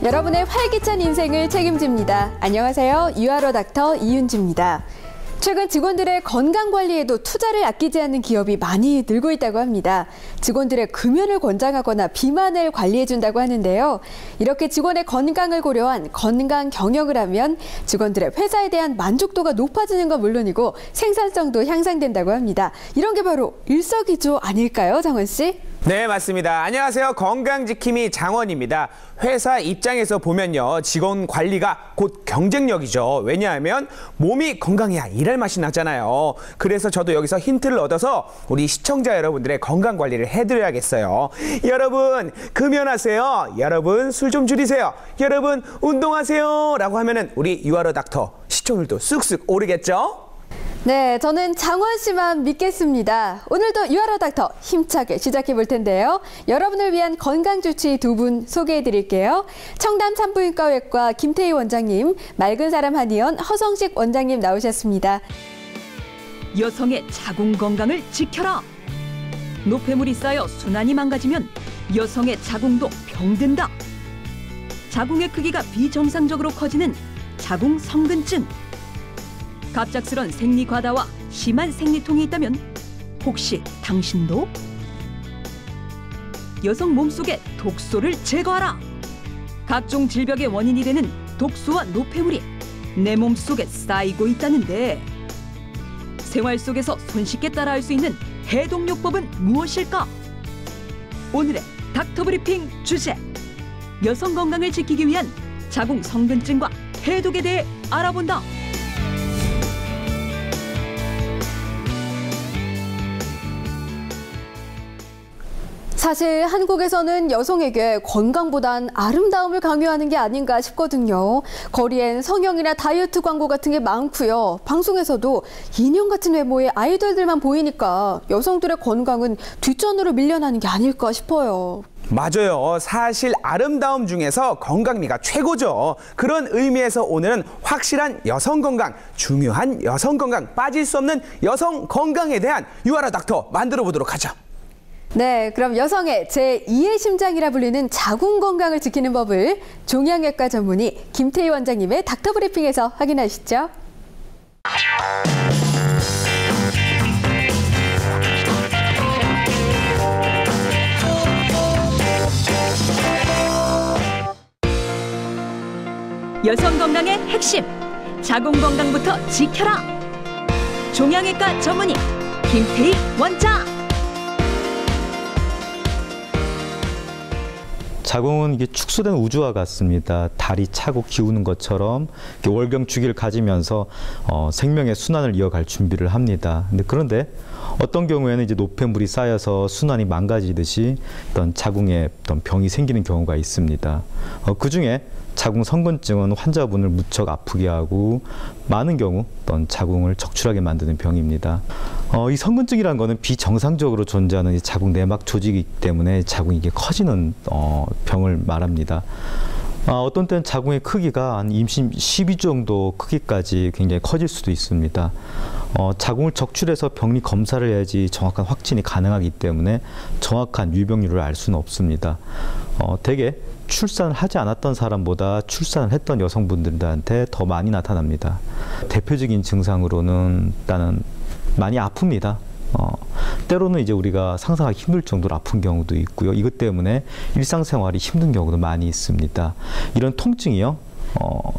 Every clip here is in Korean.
여러분의 활기찬 인생을 책임집니다. 안녕하세요. 유아로 닥터 이윤주입니다. 최근 직원들의 건강관리에도 투자를 아끼지 않는 기업이 많이 늘고 있다고 합니다. 직원들의 금연을 권장하거나 비만을 관리해준다고 하는데요. 이렇게 직원의 건강을 고려한 건강 경영을 하면 직원들의 회사에 대한 만족도가 높아지는 건 물론이고 생산성도 향상된다고 합니다. 이런 게 바로 일석이조 아닐까요, 장원 씨? 네, 맞습니다. 안녕하세요. 건강지킴이 장원입니다. 회사 입장에서 보면요, 직원 관리가 곧 경쟁력이죠. 왜냐하면 몸이 건강해야 일할 맛이 나잖아요. 그래서 저도 여기서 힌트를 얻어서 우리 시청자 여러분들의 건강 관리를 해드려야겠어요. 여러분, 금연하세요. 여러분, 술 좀 줄이세요. 여러분, 운동하세요. 라고 하면은 우리 유아로 닥터 시청률도 쑥쑥 오르겠죠? 네, 저는 장원 씨만 믿겠습니다. 오늘도 유아로 닥터 힘차게 시작해 볼 텐데요. 여러분을 위한 건강 주치 두 분 소개해 드릴게요. 청담 산부인과외과 김태희 원장님, 맑은 사람 한의원 허성식 원장님 나오셨습니다. 여성의 자궁 건강을 지켜라. 노폐물이 쌓여 순환이 망가지면 여성의 자궁도 병든다. 자궁의 크기가 비정상적으로 커지는 자궁 성근증. 갑작스런 생리 과다와 심한 생리통이 있다면 혹시 당신도? 여성 몸속의 독소를 제거하라. 각종 질병의 원인이 되는 독소와 노폐물이 내 몸속에 쌓이고 있다는데 생활 속에서 손쉽게 따라할 수 있는 해독요법은 무엇일까? 오늘의 닥터브리핑 주제, 여성 건강을 지키기 위한 자궁 성근증과 해독에 대해 알아본다. 사실 한국에서는 여성에게 건강보단 아름다움을 강요하는 게 아닌가 싶거든요. 거리엔 성형이나 다이어트 광고 같은 게 많고요. 방송에서도 인형 같은 외모의 아이돌들만 보이니까 여성들의 건강은 뒷전으로 밀려나는 게 아닐까 싶어요. 맞아요. 사실 아름다움 중에서 건강미가 최고죠. 그런 의미에서 오늘은 확실한 여성 건강, 중요한 여성 건강, 빠질 수 없는 여성 건강에 대한 유아로 닥터 만들어 보도록 하죠. 네, 그럼 여성의 제2의 심장이라 불리는 자궁 건강을 지키는 법을 종양외과 전문의 김태희 원장님의 닥터브리핑에서 확인하시죠. 여성 건강의 핵심, 자궁 건강부터 지켜라. 종양외과 전문의 김태희 원장. 자궁은 이게 축소된 우주와 같습니다. 달이 차고 기우는 것처럼 월경 주기를 가지면서 생명의 순환을 이어갈 준비를 합니다. 그런데 어떤 경우에는 이제 노폐물이 쌓여서 순환이 망가지듯이 어떤 자궁에 어떤 병이 생기는 경우가 있습니다. 그 중에 자궁 성근증은 환자분을 무척 아프게 하고 많은 경우 어떤 자궁을 적출하게 만드는 병입니다. 이 성근증이라는 것은 비정상적으로 존재하는 이 자궁 내막 조직이기 때문에 자궁이 이게 커지는 병을 말합니다. 어떤 때는 자궁의 크기가 한 임신 12주 정도 크기까지 굉장히 커질 수도 있습니다. 자궁을 적출해서 병리 검사를 해야지 정확한 확진이 가능하기 때문에 정확한 유병률을 알 수는 없습니다. 대개 출산을 하지 않았던 사람보다 출산을 했던 여성분들한테 더 많이 나타납니다. 대표적인 증상으로는 일단은 많이 아픕니다. 때로는 이제 우리가 상상하기 힘들 정도로 아픈 경우도 있고요. 이것 때문에 일상생활이 힘든 경우도 많이 있습니다. 이런 통증이요,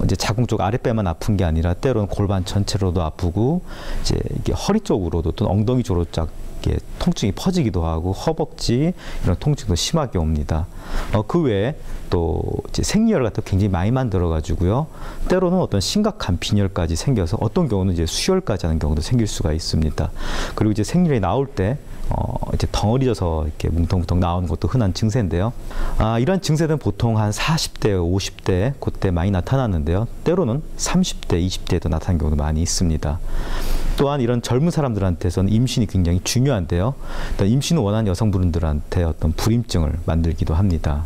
이제 자궁 쪽 아랫배만 아픈 게 아니라 때로는 골반 전체로도 아프고 이제 이게 허리 쪽으로도 또 엉덩이 쪽으로 이렇게 통증이 퍼지기도 하고 허벅지 이런 통증도 심하게 옵니다. 그 외에 또 이제 생리열 같은 거 굉장히 많이 만들어가지고요. 때로는 어떤 심각한 빈혈까지 생겨서 어떤 경우는 이제 수혈까지 하는 경우도 생길 수가 있습니다. 그리고 이제 생리열이 나올 때 이제 덩어리져서 이렇게 뭉텅뭉텅 나오는 것도 흔한 증세인데요. 이런 증세는 보통 한 40대, 50대 그때 많이 나타나는데요. 때로는 30대, 20대에도 나타나는 경우도 많이 있습니다. 또한 이런 젊은 사람들한테서는 임신이 굉장히 중요한데요. 일단 임신을 원하는 여성분들한테 어떤 불임증을 만들기도 합니다.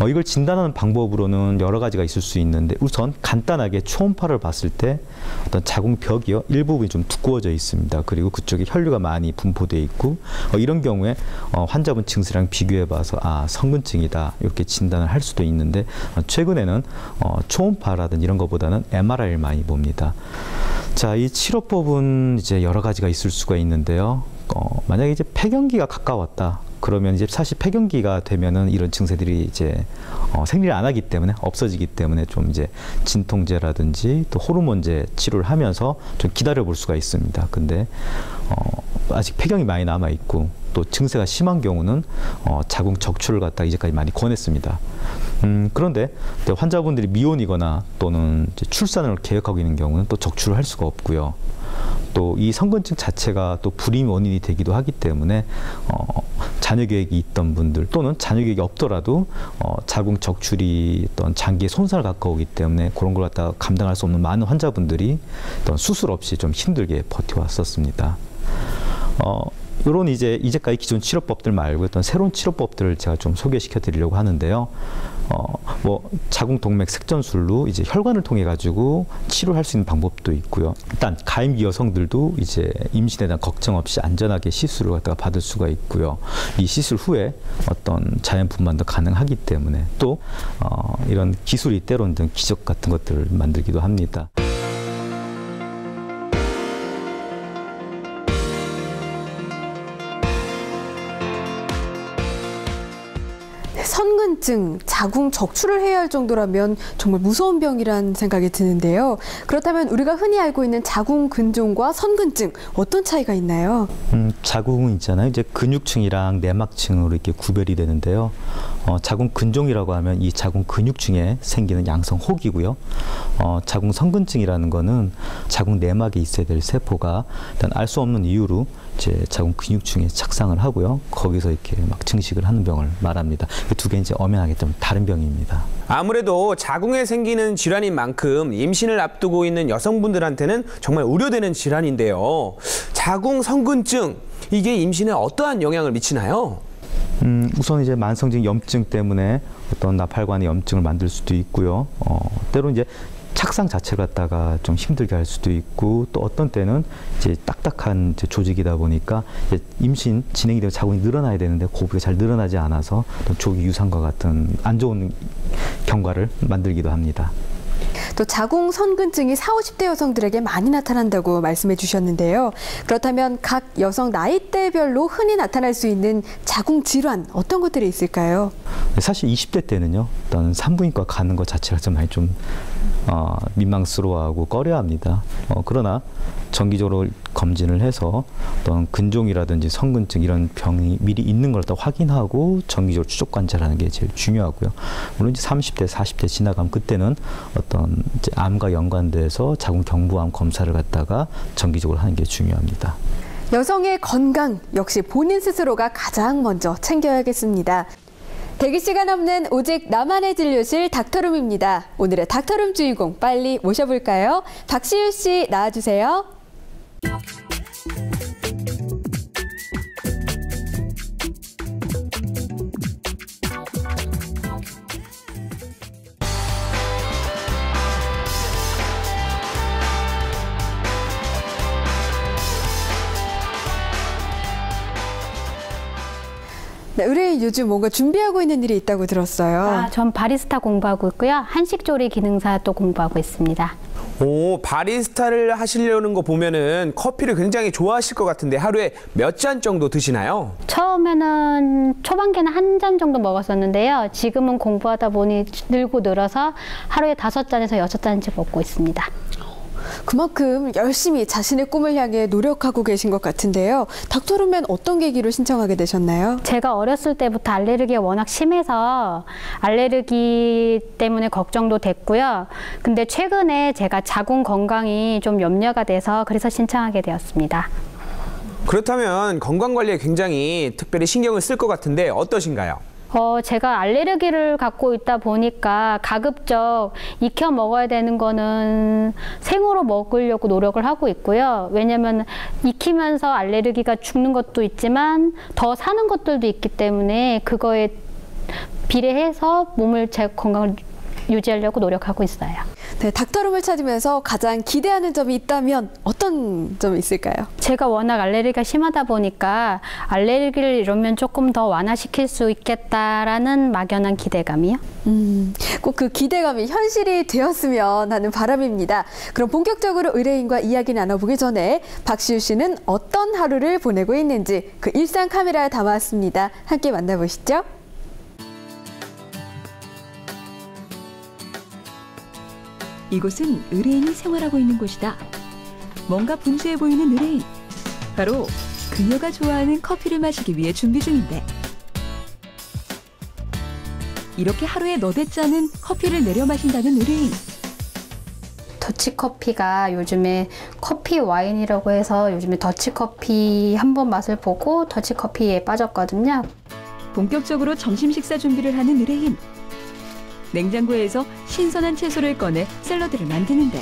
이걸 진단하는 방법으로는 여러 가지가 있을 수 있는데 우선 간단하게 초음파를 봤을 때 어떤 자궁벽이요 일부분이 좀 두꺼워져 있습니다. 그리고 그쪽에 혈류가 많이 분포되어 있고 이런 경우에 환자분 증세랑 비교해봐서 성근증이다 이렇게 진단을 할 수도 있는데 최근에는 초음파라든지 이런 것보다는 MRI를 많이 봅니다. 자, 이 치료법은 이제 여러 가지가 있을 수가 있는데요. 만약에 이제 폐경기가 가까웠다. 그러면 이제 사실 폐경기가 되면은 이런 증세들이 이제 생리를 안 하기 때문에 없어지기 때문에 좀 이제 진통제라든지 또 호르몬제 치료를 하면서 좀 기다려 볼 수가 있습니다. 근데 아직 폐경이 많이 남아 있고 또 증세가 심한 경우는 자궁 적출을 갖다 이제까지 많이 권했습니다. 그런데 환자분들이 미혼이거나 또는 이제 출산을 계획하고 있는 경우는 또 적출을 할 수가 없고요. 또 이 성근증 자체가 또 불임 원인이 되기도 하기 때문에 자녀 계획이 있던 분들 또는 자녀 계획이 없더라도 자궁 적출이 어떤 장기의 손상을 가까우기 때문에 그런 걸 갖다가 감당할 수 없는 많은 환자분들이 어떤 수술 없이 좀 힘들게 버텨왔었습니다. 이런 이제까지 기존 치료법들 말고 어떤 새로운 치료법들을 제가 좀 소개시켜 드리려고 하는데요. 자궁 동맥 색전술로 이제 혈관을 통해 가지고 치료할 수 있는 방법도 있고요. 일단 가임기 여성들도 이제 임신에 대한 걱정 없이 안전하게 시술을 갖다가 받을 수가 있고요. 이 시술 후에 어떤 자연 분만도 가능하기 때문에 또 이런 기술이 때로는 기적 같은 것들을 만들기도 합니다. 선근증, 자궁 적출을 해야 할 정도라면 정말 무서운 병이란 생각이 드는데요. 그렇다면 우리가 흔히 알고 있는 자궁 근종과 선근증 어떤 차이가 있나요? 자궁은 있잖아요. 이제 근육층이랑 내막층으로 이렇게 구별이 되는데요. 자궁 근종이라고 하면 이 자궁 근육층에 생기는 양성 혹이고요. 자궁 선근증이라는 거는 자궁 내막에 있어야 될 세포가 일단 알 수 없는 이유로 이제 자궁 근육층에 착상을 하고요. 거기서 이렇게 막 증식을 하는 병을 말합니다. 두 개 이제 엄연하게 좀 다른 병입니다. 아무래도 자궁에 생기는 질환인 만큼 임신을 앞두고 있는 여성분들한테는 정말 우려되는 질환인데요. 자궁 선근증, 이게 임신에 어떠한 영향을 미치나요? 우선 이제 만성적인 염증 때문에 어떤 나팔관의 염증을 만들 수도 있고요. 때로 이제 착상 자체를 갖다가 좀 힘들게 할 수도 있고 또 어떤 때는 이제 딱딱한 이제 조직이다 보니까 이제 임신 진행이 되고 자궁이 늘어나야 되는데 고부가 잘 늘어나지 않아서 조기 유산과 같은 안 좋은 경과를 만들기도 합니다. 또 자궁 선근증이 40, 50대 여성들에게 많이 나타난다고 말씀해 주셨는데요. 그렇다면 각 여성 나이대별로 흔히 나타날 수 있는 자궁 질환 어떤 것들이 있을까요? 사실 20대 때는요. 일단 산부인과 가는 것 자체가 좀 많이 좀 민망스러워하고 꺼려합니다. 그러나 정기적으로 검진을 해서 어떤 근종이라든지 선근증 이런 병이 미리 있는 걸 또 확인하고 정기적으로 추적 관찰하는 게 제일 중요하고요. 물론 이제 30대, 40대 지나가면 그때는 어떤 이제 암과 연관돼서 자궁 경부암 검사를 갖다가 정기적으로 하는 게 중요합니다. 여성의 건강 역시 본인 스스로가 가장 먼저 챙겨야겠습니다. 대기 시간 없는 오직 나만의 진료실 닥터룸입니다. 오늘의 닥터룸 주인공 빨리 모셔볼까요? 박시유 씨 나와주세요. 네, 우리 요즘 뭔가 준비하고 있는 일이 있다고 들었어요. 전 바리스타 공부하고 있고요. 한식조리 기능사 또 공부하고 있습니다. 오, 바리스타를 하시려는 거 보면은 커피를 굉장히 좋아하실 것 같은데 하루에 몇 잔 정도 드시나요? 처음에는 초반기는 한 잔 정도 먹었었는데요. 지금은 공부하다 보니 늘어서 하루에 5잔에서 6잔씩 먹고 있습니다. 그만큼 열심히 자신의 꿈을 향해 노력하고 계신 것 같은데요. 닥터룸엔 어떤 계기로 신청하게 되셨나요? 제가 어렸을 때부터 알레르기가 워낙 심해서 알레르기 때문에 걱정도 됐고요. 근데 최근에 제가 자궁 건강이 좀 염려가 돼서 그래서 신청하게 되었습니다. 그렇다면 건강관리에 굉장히 특별히 신경을 쓸 것 같은데 어떠신가요? 제가 알레르기를 갖고 있다 보니까 가급적 익혀 먹어야 되는 거는 생으로 먹으려고 노력을 하고 있고요. 왜냐면 익히면서 알레르기가 죽는 것도 있지만 더 사는 것들도 있기 때문에 그거에 비례해서 몸을 제 건강을 유지하려고 노력하고 있어요. 네, 닥터룸을 찾으면서 가장 기대하는 점이 있다면 어떤 점이 있을까요? 제가 워낙 알레르기가 심하다 보니까 알레르기를 이러면 조금 더 완화시킬 수 있겠다라는 막연한 기대감이요. 꼭 그 기대감이 현실이 되었으면 하는 바람입니다. 그럼 본격적으로 의뢰인과 이야기 나눠보기 전에 박시우 씨는 어떤 하루를 보내고 있는지 그 일상 카메라에 담아왔습니다. 함께 만나보시죠. 이곳은 의뢰인이 생활하고 있는 곳이다. 뭔가 분주해 보이는 의뢰인. 바로 그녀가 좋아하는 커피를 마시기 위해 준비 중인데, 이렇게 하루에 너댓 잔은 커피를 내려 마신다는 의뢰인. 더치커피가 요즘에 커피 와인이라고 해서 요즘에 더치커피 한번 맛을 보고 더치커피에 빠졌거든요. 본격적으로 점심 식사 준비를 하는 의뢰인. 냉장고에서 신선한 채소를 꺼내 샐러드를 만드는데,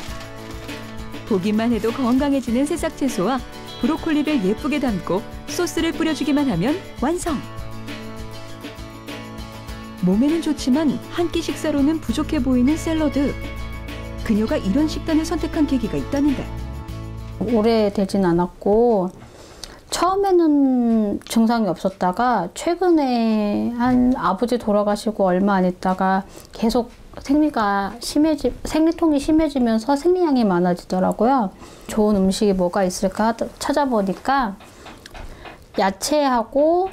보기만 해도 건강해지는 새싹 채소와 브로콜리를 예쁘게 담고 소스를 뿌려주기만 하면 완성! 몸에는 좋지만 한 끼 식사로는 부족해 보이는 샐러드. 그녀가 이런 식단을 선택한 계기가 있다는데. 오래되진 않았고 처음에는 증상이 없었다가 최근에 한 아버지 돌아가시고 얼마 안 있다가 계속 생리통이 심해지면서 생리량이 많아지더라고요. 좋은 음식이 뭐가 있을까 찾아보니까 야채하고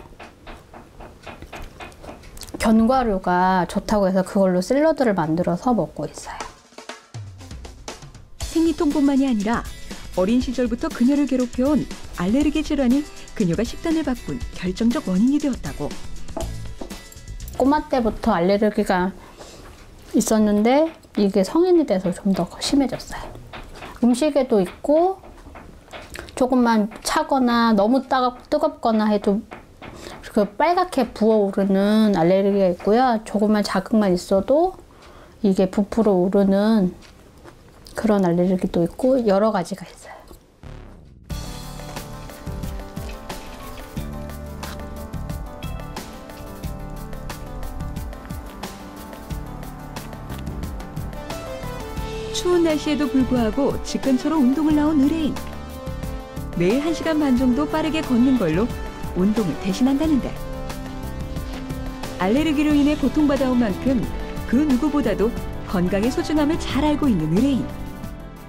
견과류가 좋다고 해서 그걸로 샐러드를 만들어서 먹고 있어요. 생리통뿐만이 아니라 어린 시절부터 그녀를 괴롭혀온 알레르기 질환이 그녀가 식단을 바꾼 결정적 원인이 되었다고. 꼬마 때부터 알레르기가 있었는데 이게 성인이 돼서 좀 더 심해졌어요. 음식에도 있고 조금만 차거나 너무 뜨겁거나 해도 그 빨갛게 부어오르는 알레르기가 있고요. 조금만 자극만 있어도 이게 부풀어 오르는 그런 알레르기도 있고 여러 가지가 있어요. 추운 날씨에도 불구하고 집 근처로 운동을 나온 의뢰인. 매일 1시간 반 정도 빠르게 걷는 걸로 운동을 대신한다는데, 알레르기로 인해 고통받아온 만큼 그 누구보다도 건강의 소중함을 잘 알고 있는 의뢰인.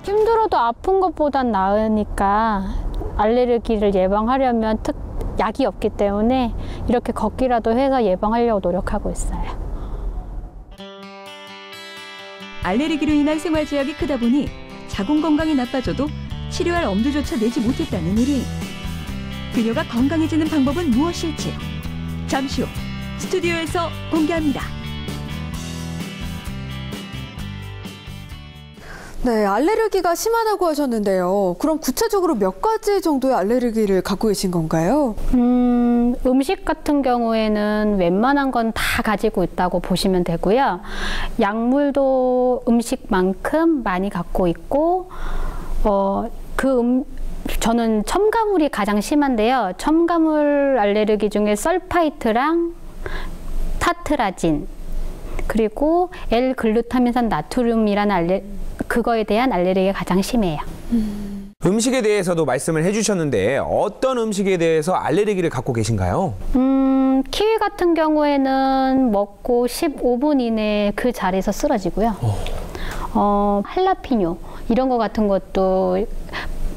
힘들어도 아픈 것보단 나으니까 알레르기를 예방하려면 약이 없기 때문에 이렇게 걷기라도 해서 예방하려고 노력하고 있어요. 알레르기로 인한 생활 제약이 크다 보니 자궁 건강이 나빠져도 치료할 엄두조차 내지 못했다는 의뢰인. 그녀가 건강해지는 방법은 무엇일지 잠시 후 스튜디오에서 공개합니다. 네, 알레르기가 심하다고 하셨는데요. 그럼 구체적으로 몇 가지 정도의 알레르기를 갖고 계신 건가요? 음식 같은 경우에는 웬만한 건 다 가지고 있다고 보시면 되고요. 약물도 음식만큼 많이 갖고 있고, 저는 첨가물이 가장 심한데요. 첨가물 알레르기 중에 설파이트랑 타트라진, 그리고 L-글루타민산 나트륨이라는 그거에 대한 알레르기가 가장 심해요. 음식에 대해서도 말씀을 해주셨는데 어떤 음식에 대해서 알레르기를 갖고 계신가요? 키위 같은 경우에는 먹고 15분 이내에 그 자리에서 쓰러지고요. 할라피뇨 이런 거 같은 것도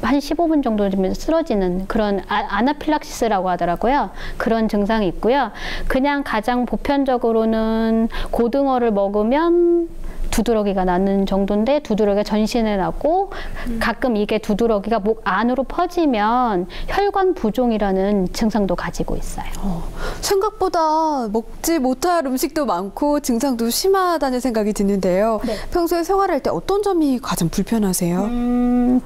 한 15분 정도 되면 쓰러지는 그런 아나필락시스라고 하더라고요. 그런 증상이 있고요. 그냥 가장 보편적으로는 고등어를 먹으면 두드러기가 나는 정도인데 두드러기가 전신에 나고 가끔 이게 두드러기가 목 안으로 퍼지면 혈관 부종이라는 증상도 가지고 있어요. 생각보다 먹지 못할 음식도 많고 증상도 심하다는 생각이 드는데요. 네. 평소에 생활할 때 어떤 점이 가장 불편하세요?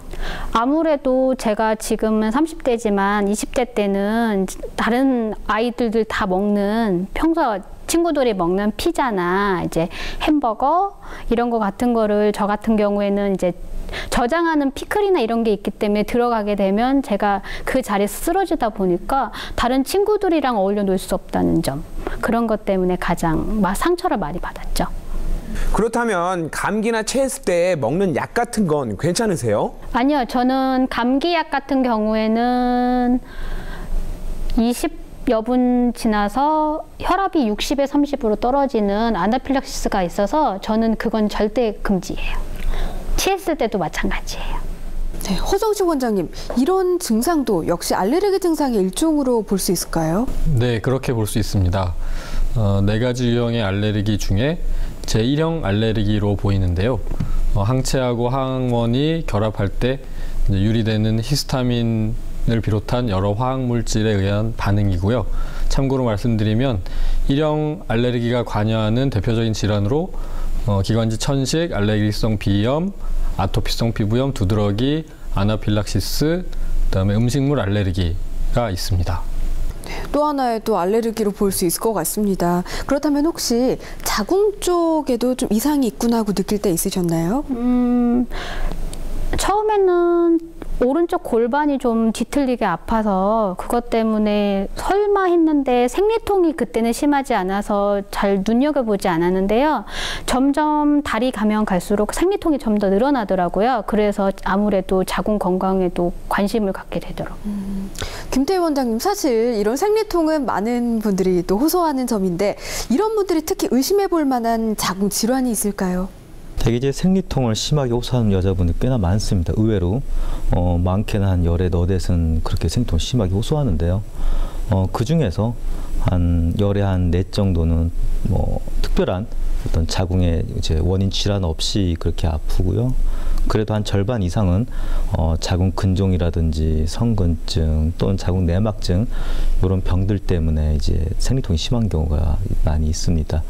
아무래도 제가 지금은 30대지만 20대 때는 다른 아이들들 다 먹는 평소 친구들이 먹는 피자나 이제 햄버거 이런 거 같은 거를 저 같은 경우에는 이제 저장하는 피클이나 이런 게 있기 때문에 들어가게 되면 제가 그 자리에서 쓰러지다 보니까 다른 친구들이랑 어울려 놀 수 없다는 점, 그런 것 때문에 가장 상처를 많이 받았죠. 그렇다면 감기나 체했을 때 먹는 약 같은 건 괜찮으세요? 아니요, 저는 감기약 같은 경우에는 20여 분 지나서 혈압이 60에 30으로 떨어지는 아나필락시스가 있어서 저는 그건 절대 금지예요. 취했을 때도 마찬가지예요. 네, 허정식 원장님, 이런 증상도 역시 알레르기 증상의 일종으로 볼 수 있을까요? 네, 그렇게 볼 수 있습니다. 4가지 유형의 알레르기 중에 제1형 알레르기로 보이는데요. 항체하고 항원이 결합할 때 유리되는 히스타민을 비롯한 여러 화학물질에 의한 반응이고요. 참고로 말씀드리면 1형 알레르기가 관여하는 대표적인 질환으로 기관지 천식, 알레르기성 비염, 아토피성 피부염, 두드러기, 아나필락시스, 그다음에 음식물 알레르기가 있습니다. 또 하나의 또 알레르기로 볼 수 있을 것 같습니다. 그렇다면 혹시 자궁 쪽에도 좀 이상이 있구나 하고 느낄 때 있으셨나요? 처음에는 오른쪽 골반이 좀 뒤틀리게 아파서 그것 때문에 설마 했는데 생리통이 그때는 심하지 않아서 잘 눈여겨보지 않았는데요. 점점 달이 가면 갈수록 생리통이 좀 더 늘어나더라고요. 그래서 아무래도 자궁 건강에도 관심을 갖게 되더라고요. 김태희 원장님, 사실 이런 생리통은 많은 분들이 또 호소하는 점인데 이런 분들이 특히 의심해 볼 만한 자궁 질환이 있을까요? 되게 이제 생리통을 심하게 호소하는 여자분이 꽤나 많습니다. 의외로 많게는 한 열에 너댓은 그렇게 생리통을 심하게 호소하는데요. 그 중에서 한 열에 한 넷 정도는 뭐 특별한 어떤 자궁의 이제 원인 질환 없이 그렇게 아프고요. 그래도 한 절반 이상은 자궁 근종이라든지 성근증 또는 자궁 내막증 이런 병들 때문에 이제 생리통이 심한 경우가 많이 있습니다.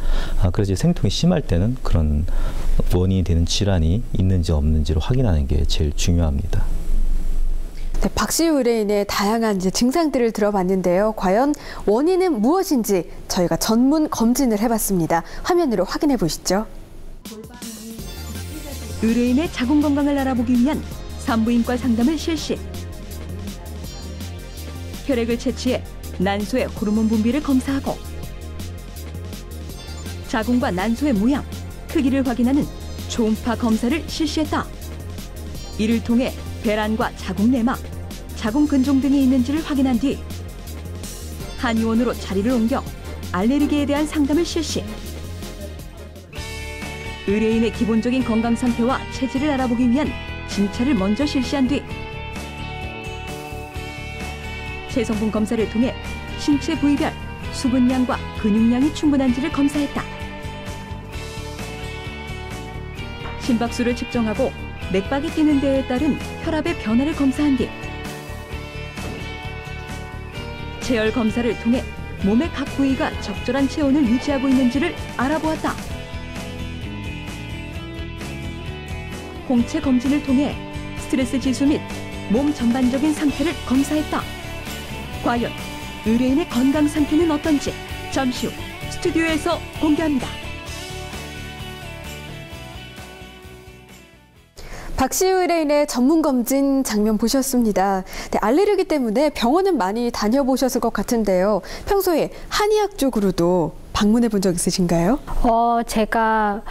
그래서 이제 생리통이 심할 때는 그런 원인이 되는 질환이 있는지 없는지를 확인하는 게 제일 중요합니다. 네, 박시우 의뢰인의 다양한 이제 증상들을 들어봤는데요. 과연 원인은 무엇인지 저희가 전문 검진을 해봤습니다. 화면으로 확인해 보시죠. 의뢰인의 자궁 건강을 알아보기 위한 산부인과 상담을 실시. 혈액을 채취해 난소의 호르몬 분비를 검사하고 자궁과 난소의 모양, 크기를 확인하는 초음파 검사를 실시했다. 이를 통해 배란과 자궁 내막, 자궁 근종 등이 있는지를 확인한 뒤 한의원으로 자리를 옮겨 알레르기에 대한 상담을 실시. 의뢰인의 기본적인 건강 상태와 체질을 알아보기 위한 진찰을 먼저 실시한 뒤 체성분 검사를 통해 신체 부위별 수분량과 근육량이 충분한지를 검사했다. 심박수를 측정하고 맥박이 뛰는 데에 따른 혈압의 변화를 검사한 뒤 체열 검사를 통해 몸의 각 부위가 적절한 체온을 유지하고 있는지를 알아보았다. 홍채 검진을 통해 스트레스 지수 및 몸 전반적인 상태를 검사했다. 과연 의뢰인의 건강 상태는 어떤지 잠시 후 스튜디오에서 공개합니다. 박시우 의뢰인의 전문검진 장면 보셨습니다. 네, 알레르기 때문에 병원은 많이 다녀보셨을 것 같은데요. 평소에 한의학 쪽으로도 방문해 본 적 있으신가요? 제가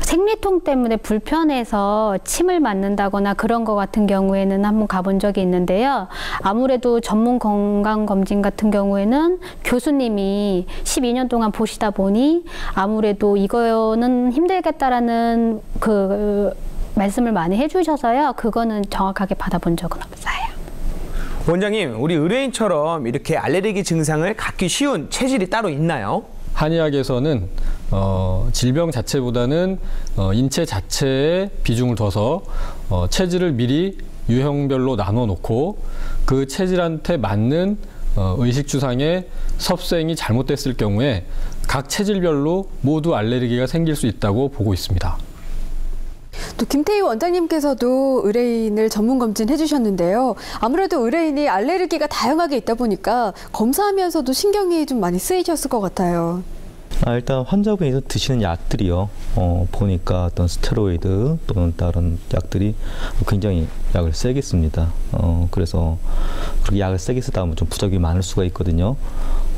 생리통 때문에 불편해서 침을 맞는다거나 그런 거 같은 경우에는 한번 가본 적이 있는데요. 아무래도 전문 건강검진 같은 경우에는 교수님이 12년 동안 보시다 보니 아무래도 이거는 힘들겠다라는 말씀을 많이 해주셔서요. 그거는 정확하게 받아본 적은 없어요. 원장님, 우리 의뢰인처럼 이렇게 알레르기 증상을 갖기 쉬운 체질이 따로 있나요? 한의학에서는 질병 자체보다는 인체 자체에 비중을 둬서 체질을 미리 유형별로 나눠 놓고 그 체질한테 맞는 의식주상의 섭생이 잘못됐을 경우에 각 체질별로 모두 알레르기가 생길 수 있다고 보고 있습니다. 또 김태희 원장님께서도 의뢰인을 전문 검진해 주셨는데요. 아무래도 의뢰인이 알레르기가 다양하게 있다 보니까 검사하면서도 신경이 좀 많이 쓰이셨을 것 같아요. 일단 환자분이 드시는 약들이요. 보니까 어떤 스테로이드 또는 다른 약들이 굉장히 약을 세게 씁니다. 그래서 그렇게 약을 세게 쓰다 보면 좀 부작용이 많을 수가 있거든요.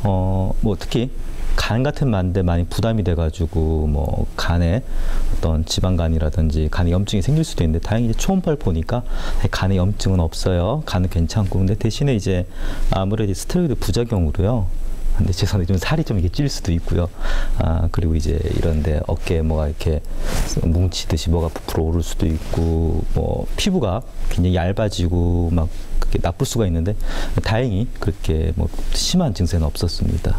뭐 특히 간 같은 만데 많이 부담이 돼가지고 뭐 간에 어떤 지방간이라든지 간에 염증이 생길 수도 있는데 다행히 이제 초음파를 보니까 간에 염증은 없어요. 간은 괜찮고 근데 대신에 이제 아무래도 스테로이드 부작용으로요. 근데 제 손에 좀 살이 좀 이렇게 찔 수도 있고요. 그리고 이제 이런데 어깨에 뭐가 이렇게 뭉치듯이 뭐가 부풀어 오를 수도 있고, 뭐 피부가 굉장히 얇아지고 막 그렇게 나쁠 수가 있는데 다행히 그렇게 뭐 심한 증세는 없었습니다.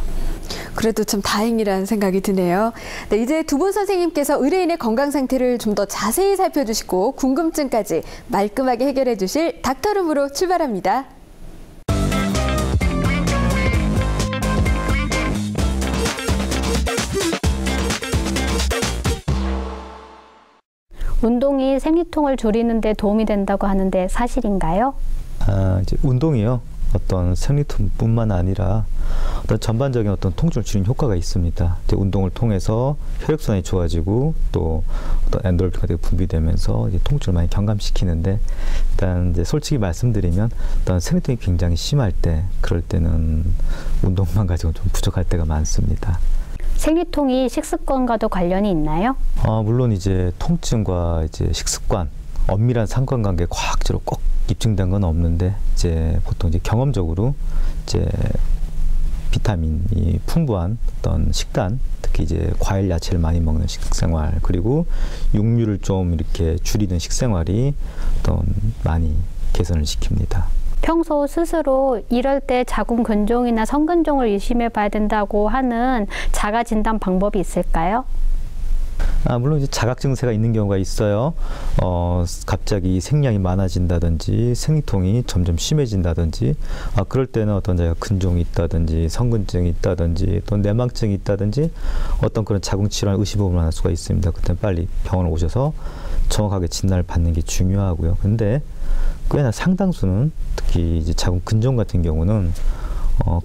그래도 참 다행이라는 생각이 드네요. 네, 이제 두 분 선생님께서 의뢰인의 건강 상태를 좀 더 자세히 살펴주시고 궁금증까지 말끔하게 해결해 주실 닥터룸으로 출발합니다. 운동이 생리통을 줄이는 데 도움이 된다고 하는데 사실인가요? 이제 운동이요. 어떤 생리통뿐만 아니라 어떤 전반적인 어떤 통증을 줄이는 효과가 있습니다. 이제 운동을 통해서 혈액순환이 좋아지고 또 어떤 엔도르핀 같은 게 분비되면서 이제 통증을 많이 경감시키는데 일단 이제 솔직히 말씀드리면 어떤 생리통이 굉장히 심할 때 그럴 때는 운동만 가지고 좀 부족할 때가 많습니다. 생리통이 식습관과도 관련이 있나요? 물론 이제 통증과 이제 식습관 엄밀한 상관관계 과학적으로 꼭 입증된 건 없는데 이제 보통 이제 경험적으로 이제 비타민이 풍부한 어떤 식단, 특히 이제 과일 야채를 많이 먹는 식생활 그리고 육류를 좀 이렇게 줄이는 식생활이 어떤 많이 개선을 시킵니다. 평소 스스로 이럴 때 자궁근종이나 성근종을 의심해 봐야 된다고 하는 자가 진단 방법이 있을까요? 물론 이제 자각 증세가 있는 경우가 있어요. 갑자기 생량이 많아진다든지 생리통이 점점 심해진다든지 그럴 때는 어떤 자가 근종이 있다든지 성근증이 있다든지 또 내막증이 있다든지 어떤 그런 자궁 질환 의심을 할 수가 있습니다. 그때 빨리 병원을 오셔서 정확하게 진단을 받는 게 중요하고요. 근데 꽤나 상당수는 특히 이제 자궁 근종 같은 경우는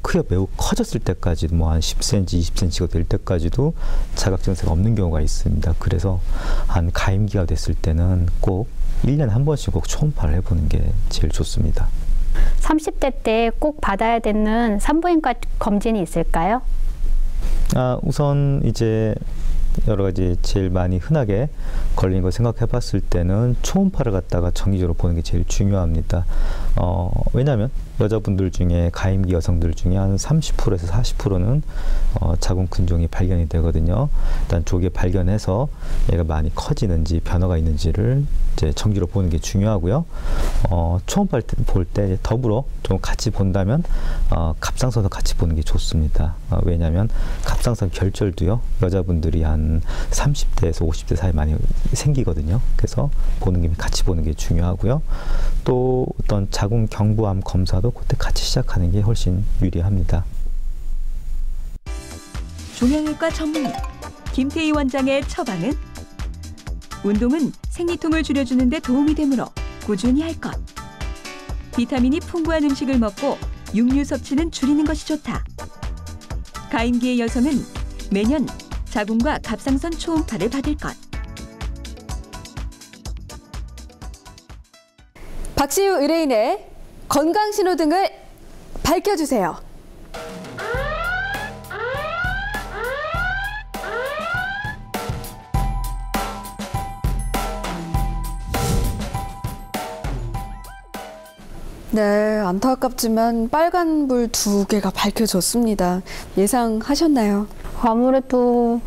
크기가 매우 커졌을 때까지도 뭐 한 10cm, 20cm가 될 때까지도 자각 증세가 없는 경우가 있습니다. 그래서 한 가임기가 됐을 때는 꼭 1년에 한 번씩 꼭 초음파를 해보는 게 제일 좋습니다. 30대 때 꼭 받아야 되는 산부인과 검진이 있을까요? 우선 이제 여러 가지 제일 많이 흔하게 걸리는 걸 생각해 봤을 때는 초음파를 갖다가 정기적으로 보는 게 제일 중요합니다. 왜냐하면 여자분들 중에 가임기 여성들 중에 한 30%에서 40%는 자궁 근종이 발견이 되거든요. 일단 조기에 발견해서 얘가 많이 커지는지 변화가 있는지를 이제 정기로 보는 게 중요하고요. 초음파를 볼 때 더불어 좀 같이 본다면 갑상선도 같이 보는 게 좋습니다. 왜냐하면 갑상선 결절도요 여자분들이 한 30대에서 50대 사이 많이 생기거든요. 그래서 보는 김에 같이 보는 게 중요하고요. 또 어떤 자궁 경부암 검사도 그때 같이 시작하는 게 훨씬 유리합니다. 종양외과 전문의 김태희 원장의 처방은 운동은 생리통을 줄여주는 데 도움이 되므로 꾸준히 할 것. 비타민이 풍부한 음식을 먹고 육류 섭취는 줄이는 것이 좋다. 가임기의 여성은 매년 자궁과 갑상선 초음파를 받을 것. 박시우 의뢰인의 건강 신호등을 밝혀주세요. 네, 안타깝지만 빨간불 2개가 밝혀졌습니다. 예상하셨나요? 아무래도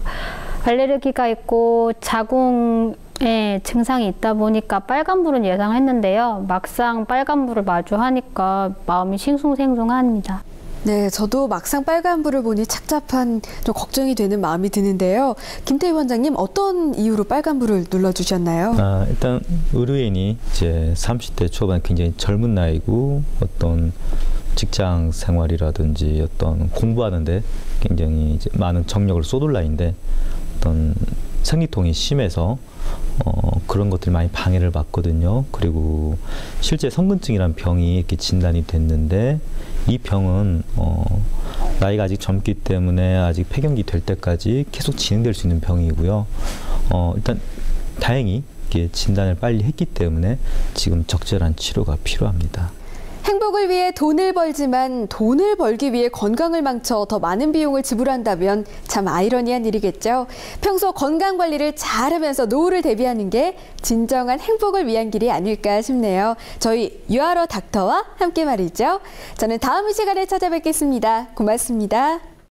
알레르기가 있고 자궁에 증상이 있다 보니까 빨간불은 예상했는데요. 막상 빨간불을 마주하니까 마음이 싱숭생숭합니다. 네, 저도 막상 빨간불을 보니 착잡한 좀 걱정이 되는 마음이 드는데요. 김태희 원장님, 어떤 이유로 빨간불을 눌러주셨나요? 일단 의료인이 이제 30대 초반 굉장히 젊은 나이고 어떤 직장 생활이라든지 어떤 공부하는데 굉장히 이제 많은 정력을 쏟을 나이인데 어떤 생리통이 심해서 그런 것들이 많이 방해를 받거든요. 그리고 실제 성근증이라는 병이 이렇게 진단이 됐는데 이 병은 나이가 아직 젊기 때문에 아직 폐경기 될 때까지 계속 진행될 수 있는 병이고요. 일단 다행히 이게 진단을 빨리 했기 때문에 지금 적절한 치료가 필요합니다. 행복을 위해 돈을 벌지만 돈을 벌기 위해 건강을 망쳐 더 많은 비용을 지불한다면 참 아이러니한 일이겠죠. 평소 건강 관리를 잘하면서 노후를 대비하는 게 진정한 행복을 위한 길이 아닐까 싶네요. 저희 유아러 닥터와 함께 말이죠. 저는 다음 시간에 찾아뵙겠습니다. 고맙습니다.